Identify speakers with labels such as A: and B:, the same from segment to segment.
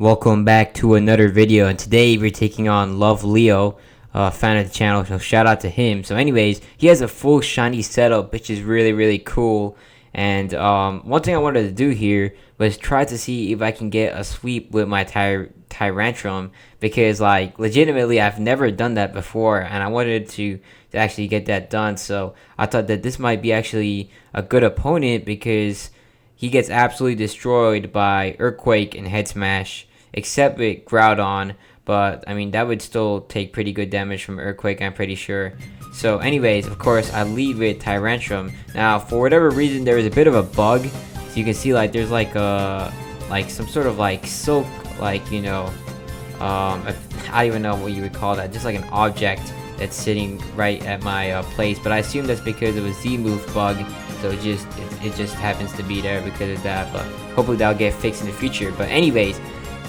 A: Welcome back to another video, and today we're taking on Love Leo, fan of the channel, so shout out to him. So anyways, he has a full shiny setup, which is really cool. And one thing I wanted to do here was try to see if I can get a sweep with my Tyrantrum, because like legitimately I've never done that before, and I wanted to actually get that done. So I thought that this might be actually a good opponent because he gets absolutely destroyed by Earthquake and Head Smash, except with Groudon. But I mean, that would still take pretty good damage from Earthquake, I'm pretty sure. So, anyways, of course, I lead with Tyrantrum. Now, for whatever reason, there is a bit of a bug. So you can see, like, there's like some sort of like silk, like I don't even know what you would call that. Just like an object that's sitting right at my place. But I assume that's because of a Z-move bug. So it just happens to be there because of that. But hopefully that'll get fixed in the future. But anyways,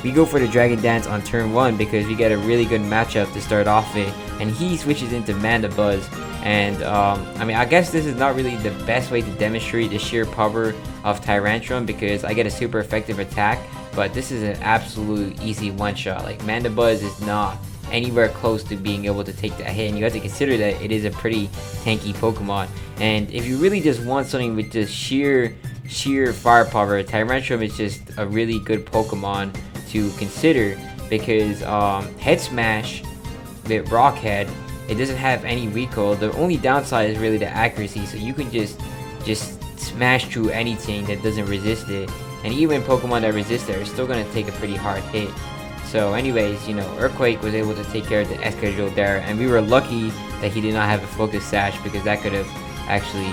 A: we go for the Dragon Dance on turn 1 because we get a really good matchup to start off with, and he switches into Mandibuzz. And I mean, I guess this is not really the best way to demonstrate the sheer power of Tyrantrum because I get a super effective attack, but this is an absolute easy one-shot. Like, Mandibuzz is not anywhere close to being able to take that hit, and you have to consider that it is a pretty tanky Pokemon. And if you really just want something with just sheer firepower, Tyrantrum is just a really good Pokemon to consider because Head Smash with Rock Head, it doesn't have any recoil. The only downside is really the accuracy, so you can just smash through anything that doesn't resist it, and even Pokemon that resist it are still going to take a pretty hard hit. So anyways, Earthquake was able to take care of the Escadrille there, and we were lucky that he did not have a Focus Sash because that could have actually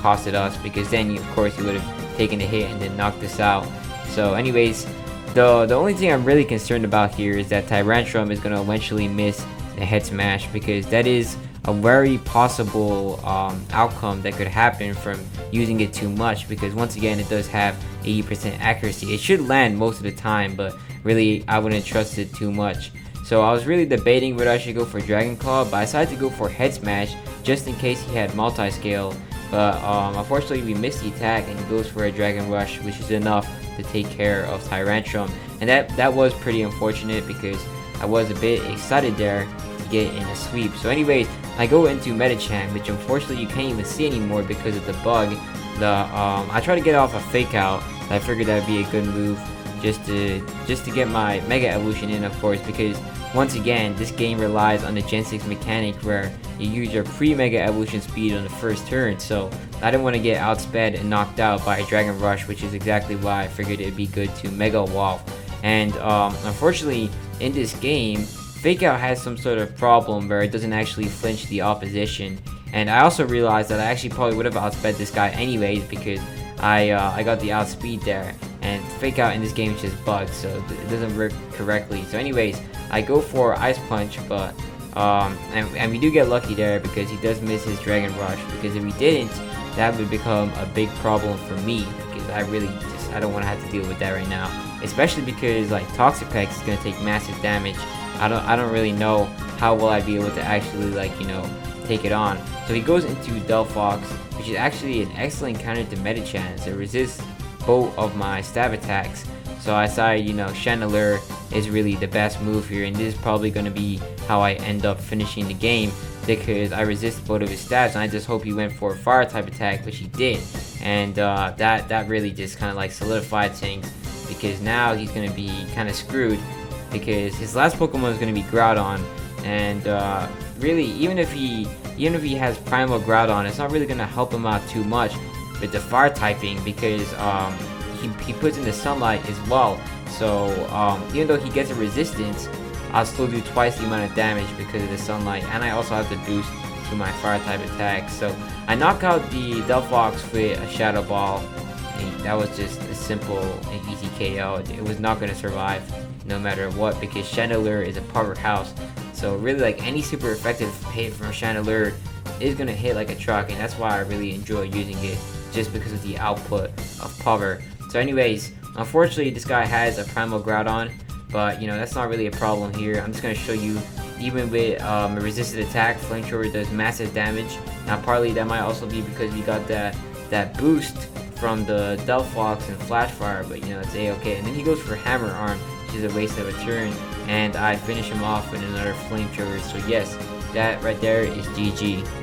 A: costed us, because then of course he would have taken a hit and then knocked us out. So anyways, the only thing I'm really concerned about here is that Tyrantrum is going to eventually miss the Head Smash, because that is a very possible outcome that could happen from using it too much, because once again it does have 80% accuracy. It should land most of the time, but really I wouldn't trust it too much. So I was really debating whether I should go for Dragon Claw, but I decided to go for Head Smash just in case he had multi-scale. But unfortunately we missed the attack, and he goes for a Dragon Rush, which is enough to take care of Tyrantrum. And that was pretty unfortunate because I was a bit excited there to get in a sweep. So anyways, I go into Medicham, which unfortunately you can't even see anymore because of the bug. I try to get off a Fake Out. I figured that would be a good move just to get my Mega Evolution in, of course, because once again this game relies on the Gen 6 mechanic where you use your pre-Mega Evolution speed on the first turn. So I didn't want to get outsped and knocked out by a Dragon Rush, which is exactly why I figured it'd be good to Mega Evolve. And unfortunately in this game, Fake Out has some sort of problem where it doesn't actually flinch the opposition. And I also realized that I actually probably would have outsped this guy anyways because I got the outspeed there. And Fake Out in this game is just bugged, so it doesn't work correctly. So anyways, I go for Ice Punch, but and we do get lucky there because he does miss his Dragon Rush, because if he didn't, that would become a big problem for me, because I don't want to have to deal with that right now, especially because like Toxapex is going to take massive damage. I don't really know how will I be able to actually take it on. So he goes into Delphox, which is actually an excellent counter to Medicham. So it resists both of my stab attacks. So I decided, Chandelure is really the best move here, and this is probably going to be how I end up finishing the game, because I resist both of his stabs, and I just hope he went for a fire type attack, which he did. And that really just kind of like solidified things, because now he's going to be kind of screwed, because his last Pokemon is going to be Groudon, and really even if he has Primal Groudon, it's not really going to help him out too much with the fire typing, because he puts in the sunlight as well. So even though he gets a resistance, I'll still do twice the amount of damage because of the sunlight, and I also have the boost to my fire type attacks. So I knock out the Delphox with a Shadow Ball, and that was just a simple and easy KO. It was not going to survive no matter what, because Chandelure is a powerhouse. So really, like, any super effective hit from Chandelure is going to hit like a truck, and that's why I really enjoy using it, just because of the output of power. So anyways, unfortunately this guy has a Primal Groudon, but that's not really a problem here. I'm just going to show you, even with a resisted attack, Flamethrower does massive damage. Now partly that might also be because we got that boost from the Delphox and Flash Fire, but it's a-okay. And then he goes for Hammer Arm, which is a waste of a turn, and I finish him off with another flamethrower. So yes, that right there is GG.